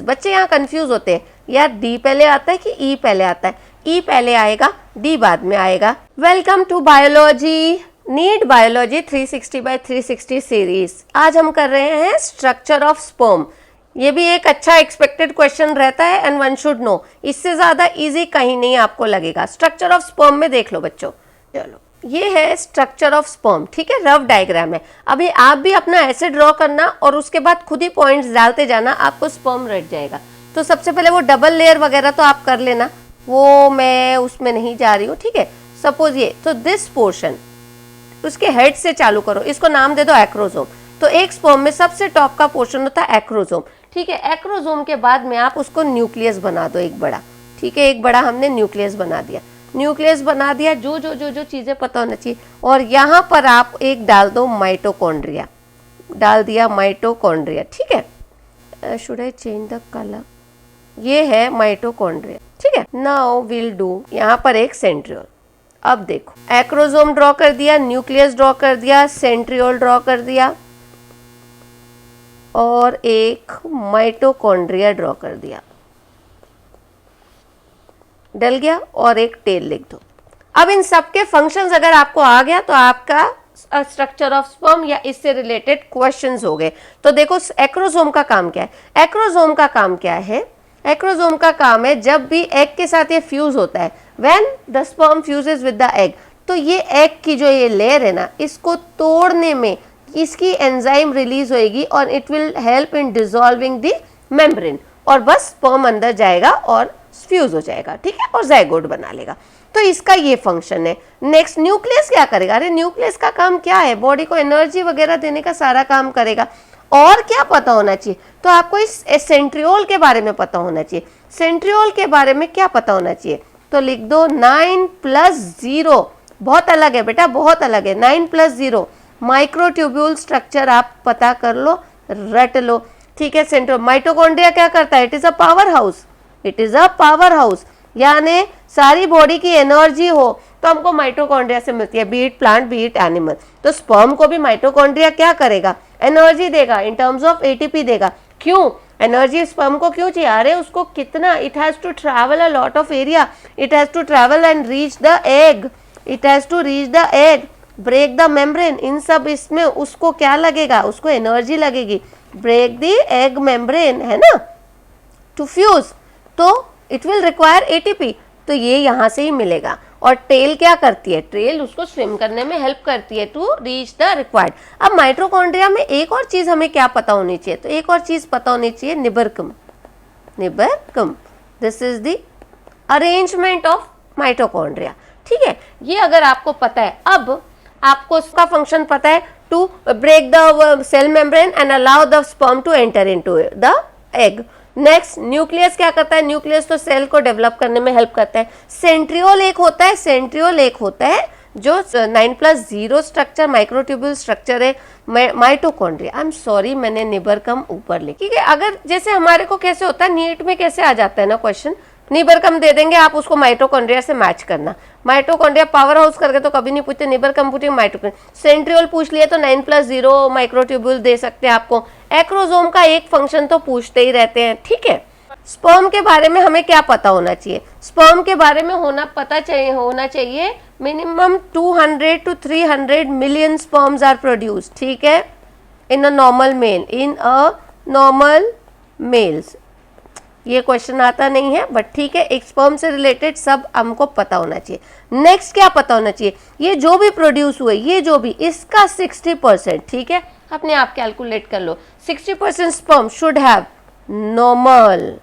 बच्चे यहाँ कंफ्यूज होते हैं, यार डी पहले आता है कि ई पहले आता है। ई पहले आएगा, डी बाद में आएगा। Welcome to biology, NEET biology 360/360 series. आज हम कर रहे हैं स्ट्रक्चर ऑफ स्पर्म। ये भी एक अच्छा एक्सपेक्टेड क्वेश्चन रहता है एंड वन शुड नो। इससे ज्यादा इजी कहीं नहीं आपको लगेगा। स्ट्रक्चर ऑफ स्पर्म में देख लो बच्चों, चलो ये है स्ट्रक्चर ऑफ स्पर्म, ठीक है, रफ डायग्राम है। अभी आप भी अपना ऐसे ड्रॉ करना और उसके बाद खुद ही पॉइंट्स डालते जाना, आपको स्पर्म रट जाएगा। तो सबसे पहले वो डबल लेयर वगैरह तो आप कर लेना, वो मैं उसमें नहीं जा रही हूँ, ठीक है। सपोज ये, तो दिस पोर्शन उसके हेड से चालू करो, इसको नाम दे दो एक्रोसोम। तो एक स्पर्म में सबसे टॉप का पोर्शन होता है एक्रोसोम, ठीक है। एक्रोसोम के बाद में आप उसको न्यूक्लियस बना दो एक बड़ा, ठीक है। एक बड़ा हमने न्यूक्लियस बना दिया, न्यूक्लियस बना दिया, जो जो जो जो चीजें पता होना चाहिए। और यहाँ पर आप एक डाल दो माइटोकॉन्ड्रिया, डाल दिया माइटोकॉन्ड्रिया, ठीक है। Should I change the colour? ये है माइटोकॉन्ड्रिया, ठीक है। नाउ विल डू यहाँ पर एक सेंट्रियोल। अब देखो, एक्रोसोम ड्रॉ कर दिया, न्यूक्लियस ड्रॉ कर दिया, सेंट्रियोल ड्रॉ कर दिया और एक माइटोकॉन्ड्रिया ड्रॉ कर दिया, डल गया। और एक टेल लिख दो। अब इन सब के फंक्शंस अगर आपको आ गया तो आपका स्ट्रक्चर ऑफ स्पर्म या इससे रिलेटेड क्वेश्चंस हो गए। तो देखो एक्रोसोम का काम क्या है? एक्रोसोम का काम क्या है? एक्रोसोम का काम है जब भी एग के साथ ये फ्यूज होता है, when the sperm fuses with the egg, तो ये एग की जो ये लेयर है ना, इसको तोड़ने में इसकी एंजाइम रिलीज होएगी और it will help in dissolving the membrane, और बस स्पर्म अंदर जाएगा और फ्यूज हो जाएगा, ठीक है, और जाइगोट बना लेगा। तो इसका ये फंक्शन है। नेक्स्ट, न्यूक्लियस क्या करेगा? अरे न्यूक्लियस का काम क्या है? बॉडी को एनर्जी वगैरह देने का सारा काम करेगा। और क्या पता होना चाहिए? तो आपको इस सेंट्रियोल के बारे में पता होना चाहिए। सेंट्रियोल के बारे में क्या पता होना चाहिए? तो लिख दो 9+0। बहुत अलग है बेटा, बहुत अलग है। 9+0 माइक्रोट्यूब्यूल स्ट्रक्चर आप पता कर लो, रट लो, ठीक है। सेंट्रियोल, माइटोकॉन्ड्रिया क्या करता है? It is a power house, it is a power house. यानी सारी बॉडी की एनर्जी हो तो हमको माइटोकॉन्ड्रिया से मिलती है, B it plant B it animal. तो स्पर्म को भी माइटोकॉन्ड्रिया क्या करेगा? एनर्जी देगा, इन टर्म्स ऑफ एटीपी देगा। क्यों एनर्जी स्पर्म को क्यों चाहिए? अरे उसको कितना, it has to travel a lot of area, it has to travel and reach the egg, it has to reach the egg, break the membrane. इन सब इसमें उसको क्या लगेगा? उसको एनर्जी लगेगी, ब्रेक द एग मेम्ब्रेन, है ना, टू फ्यूज। तो इट विल रिक्वायर एटीपी, तो ये यहाँ से ही मिलेगा। और टेल क्या करती है? टेल उसको स्विम करने में हेल्प करती है टू रीच द रिक्वायर्ड। अब माइटोकॉन्ड्रिया में एक और चीज हमें क्या पता होनी चाहिए? तो एक और चीज पता होनी चाहिए, Nebenkern. Nebenkern, this is the arrangement of mitochondria, ठीक है। ये अगर आपको पता है, अब आपको उसका फंक्शन पता है, to break the cell membrane and allow the sperm to enter into the egg. Next, nucleus क्या करता है? न्यूक्लियस तो सेल को डेवलप करने में हेल्प करता है। सेंट्रियोल एक होता है, सेंट्रियोल एक होता है जो 9+0 स्ट्रक्चर माइक्रोट्यूब्यूल स्ट्रक्चर है, माइटोकॉन्ड्रिया। आई एम सॉरी, मैंने निबरकम ऊपर लिखी, ठीक है। अगर जैसे हमारे को कैसे होता है, नीट में कैसे आ जाता है ना क्वेश्चन, निबरकम दे देंगे, आप उसको माइटोकॉन्ड्रिया से मैच करना। माइटोकॉन्ड्रिया पावर हाउस करके तो कभी नहीं पूछते, निबरकम पूछे माइटोकॉन्ड्रिया। सेंट्रियोल पूछ लिए तो 9+0 माइक्रोट्यूब्यूल दे सकते हैं आपको। एक्रोसोम का एक फंक्शन तो पूछते ही रहते हैं, ठीक है। स्पर्म के बारे में हमें क्या पता होना चाहिए? स्पर्म के बारे में होना चाहिए minimum 200 to 300 million sperms are produce, ठीक है, in a normal male, in a normal males. ये क्वेश्चन आता नहीं है बट ठीक है, एक स्पर्म से रिलेटेड सब हमको पता होना चाहिए। नेक्स्ट क्या पता होना चाहिए? ये जो भी प्रोड्यूस हुए, ये जो भी, इसका 60%, ठीक है, अपने आप कैलकुलेट कर लो। 60% sperm should have normal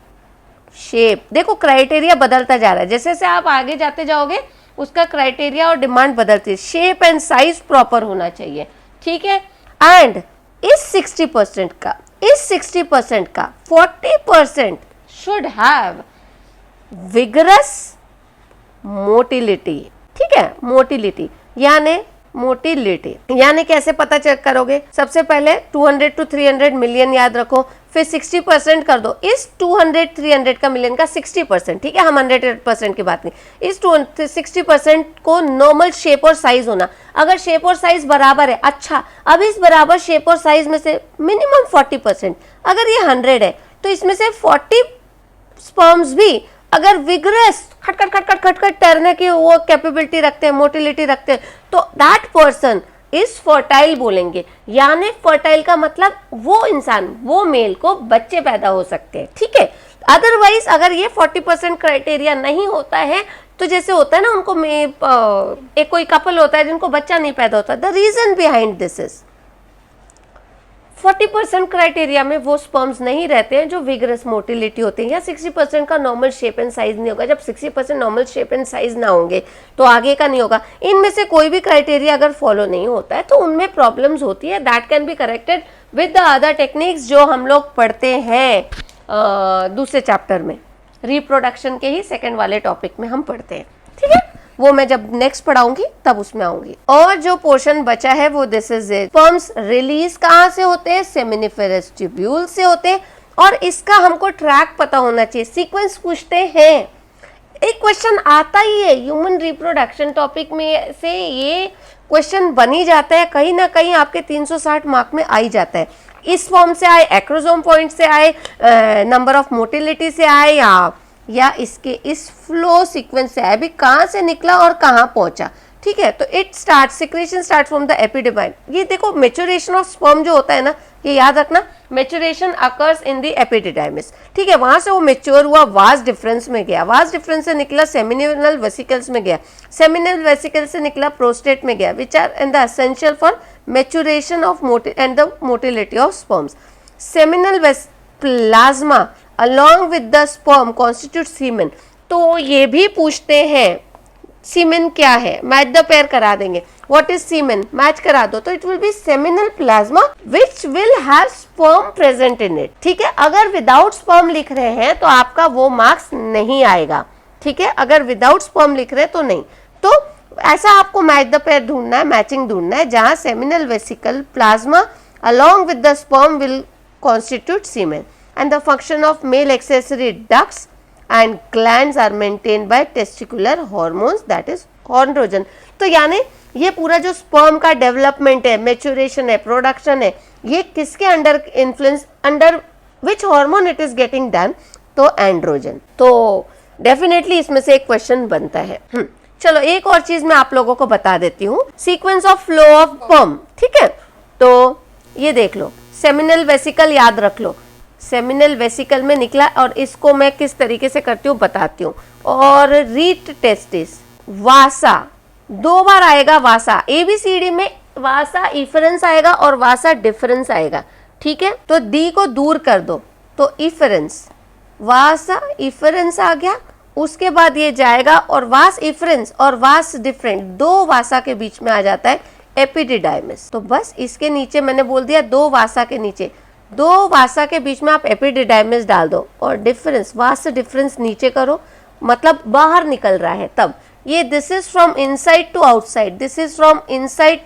shape. देखो क्राइटेरिया बदलता जा रहा है, जैसे जैसे आप आगे जाते जाओगे उसका क्राइटेरिया और डिमांड बदलती है। शेप एंड साइज प्रॉपर होना चाहिए, ठीक है। एंड इस 60% का 40% should have vigorous motility, ठीक है। मोटिलिटी यानी कैसे पता चेक करोगे? सबसे पहले 200 to 300 मिलियन याद रखो, फिर 60% कर दो। इस 200-300 का मिलियन का 60%, ठीक है, हम 100% की बात नहीं, इस 60% को नॉर्मल शेप और साइज होना। अगर शेप और साइज बराबर है, अच्छा, अब इस बराबर शेप और साइज में से मिनिमम 40%, अगर ये 100 है तो इसमें से 40 स्पर्म्स भी अगर विग्रस खटखट खटखट खटखट तैरने की वो कैपेबिलिटी रखते हैं, मोटिलिटी रखते हैं, तो दैट पर्सन इज फर्टाइल बोलेंगे। यानी फर्टाइल का मतलब वो इंसान, वो मेल को बच्चे पैदा हो सकते हैं, ठीक है। अदरवाइज अगर ये 40% क्राइटेरिया नहीं होता है, तो जैसे होता है ना उनको एक कोई कपल होता है जिनको बच्चा नहीं पैदा होता, the reason behind this is 40% criteria में वो स्पर्म्स नहीं रहते हैं जो विगरस मोटिलिटी होते हैं, या 60% का नॉर्मल शेप एंड साइज नहीं होगा। जब 60% नॉर्मल शेप एंड साइज ना होंगे तो आगे का नहीं होगा। इनमें से कोई भी क्राइटेरिया अगर फॉलो नहीं होता है तो उनमें प्रॉब्लम्स होती है। That can be corrected with the other techniques जो हम लोग पढ़ते हैं दूसरे चैप्टर में, रिप्रोडक्शन के ही सेकेंड वाले टॉपिक में हम पढ़ते हैं, ठीक है। वो मैं जब नेक्स्ट पढ़ाऊंगी तब उसमें आऊंगी। और जो पोर्शन बचा है वो this is it. Sperms release कहाँ से होते हैं? सेमिनिफेरस ट्यूब्यूल से होते हैं, और इसका हमको ट्रैक पता होना चाहिए। सीक्वेंस पूछते हैं, एक क्वेश्चन आता ही है ह्यूमन रिप्रोडक्शन टॉपिक में से, ये क्वेश्चन बनी जाता है, कहीं ना कहीं आपके 360 मार्क में आ ही जाता है। इस फॉर्म से आए, एक्रोसोम पॉइंट से आए, नंबर ऑफ मोटिलिटी से आए, या इसके इस फ्लो सीक्वेंस से आया, भी कहाँ से निकला और कहाँ पहुंचा, ठीक है। तो it start, secretion start from the epididymis. ये देखो मैच्योरेशन ऑफ स्पर्म जो होता है ना, ये याद रखना, maturation occurs in the epididymis, ठीक है। वहां से वो मैच्योर हुआ, वास डिफरेंस में गया, वास डिफरेंस से निकला सेमिनल वेसिकल्स में गया, सेमिनल वेसिकल से निकला प्रोस्टेट में गया, which are in the essential for maturation of and the motility of sperms. Seminal plasma along with the sperm constitute semen। तो ये भी पूछते हैं सीमेन क्या है, मैच द पेयर करा देंगे। व्हाट इज सीमेन, मैच करा दो, तो it will B seminal plasma which will have sperm present in it, ठीक है। अगर विदाउट स्पर्म लिख रहे हैं तो आपका वो मार्क्स नहीं आएगा, ठीक है। अगर विदाउट स्पर्म लिख रहे हैं तो नहीं। तो ऐसा आपको मैच द पेयर ढूंढना है, मैचिंग ढूंढना है, जहां seminal vesicle plasma along with the sperm will constitute semen, and the function of male accessory ducts and glands are maintained by testicular hormones, that is androgen। तो यानी ये पूरा जो स्पर्म का डेवलपमेंट है, मैच्योरेशन है, प्रोडक्शन है, ये किसके under influence, under which hormone it is getting done? तो एंड्रोजन। तो डेफिनेटली इसमें से एक क्वेश्चन बनता है। चलो एक और चीज मैं आप लोगों को बता देती हूँ, sequence of flow of sperm, ठीक है। तो ये देख लो, सेमिनल वेसिकल याद रख लो, सेमिनल वेसिकल में निकला, और इसको मैं किस तरीके से करती हूँ बताती हूँ। और रीट टेस्टिस, वासा, 2 बार आएगा वासा, ABCD में वासा इफरेंस आएगा और वासा डिफरेंस आएगा, ठीक है। तो डी को दूर कर दो तो इफरेंस, वासा इफरेंस आ गया, उसके बाद ये जाएगा और वास इफरेंस और वास डिफरेंट, 2 वासा के बीच में आ जाता है एपिडिडाइमिस। तो बस इसके नीचे मैंने बोल दिया 2 वासा के नीचे, 2 वासा के बीच में आप एपिडिडाइमिस डाल दो, और डिफरेंस, वास डिफरेंस नीचे करो, मतलब बाहर निकल रहा है। तब ये this is from inside to outside, this is from inside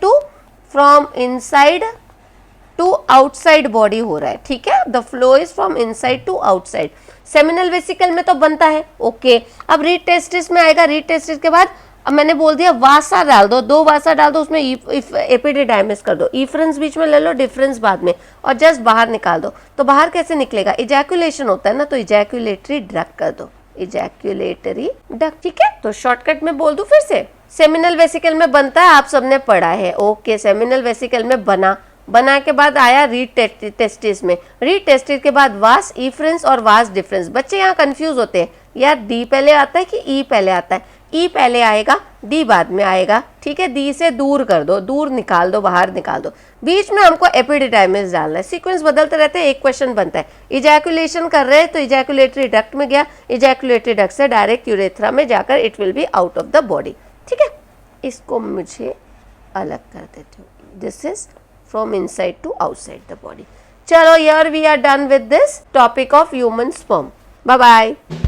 to outside body हो रहा है, ठीक है। The flow is from inside to outside. Seminal vesicle में तो बनता है, ओके। अब रीट टेस्टिस में आएगा, रीट टेस्टिस के बाद अब मैंने बोल दिया वासा डाल दो, 2 वासा डाल दो, उसमें एपिडिडाइमिस कर दो, इफरेंस बीच में ले लो, डिफरेंस बाद में, और जस्ट बाहर निकाल दो। तो बाहर कैसे निकलेगा? इजैकुलेशन होता है ना, तो इजैकुलेटरी डक्ट कर दो, इजैकुलेटरी डक्ट, ठीक है। तो शॉर्टकट में बोल दूं फिर से, सेमिनल वेसिकल में बनता है, आप सबने पढ़ा है, ओके। सेमिनल वेसिकल में बना के बाद आया रीट टेस्टिस में, रीट टेस्टिस के बाद वास इफरेंस और वास डिफरेंस। बच्चे यहाँ कंफ्यूज होते हैं, यार डी पहले आता है कि ई पहले आता है? ई पहले आएगा, डी बाद में आएगा, ठीक है। डी से दूर कर दो, दूर निकाल दो, बाहर निकाल दो, बीच में हमको एपिडिडाइमिस डालना है। सीक्वेंस बदलते रहते हैं, एक क्वेश्चन बनता है, इजैकुलेशन कर रहे हैं तो इजैकुलेटरी डक्ट में गया, इजैकुलेटरी डक्ट से डायरेक्ट यूरेथ्रा में जाकर it will be out of the body, ठीक है। इसको मुझे अलग कर देती हूँ, this is from inside to outside the body. चलो, here we are done with this topic of human sperm. Bye bye.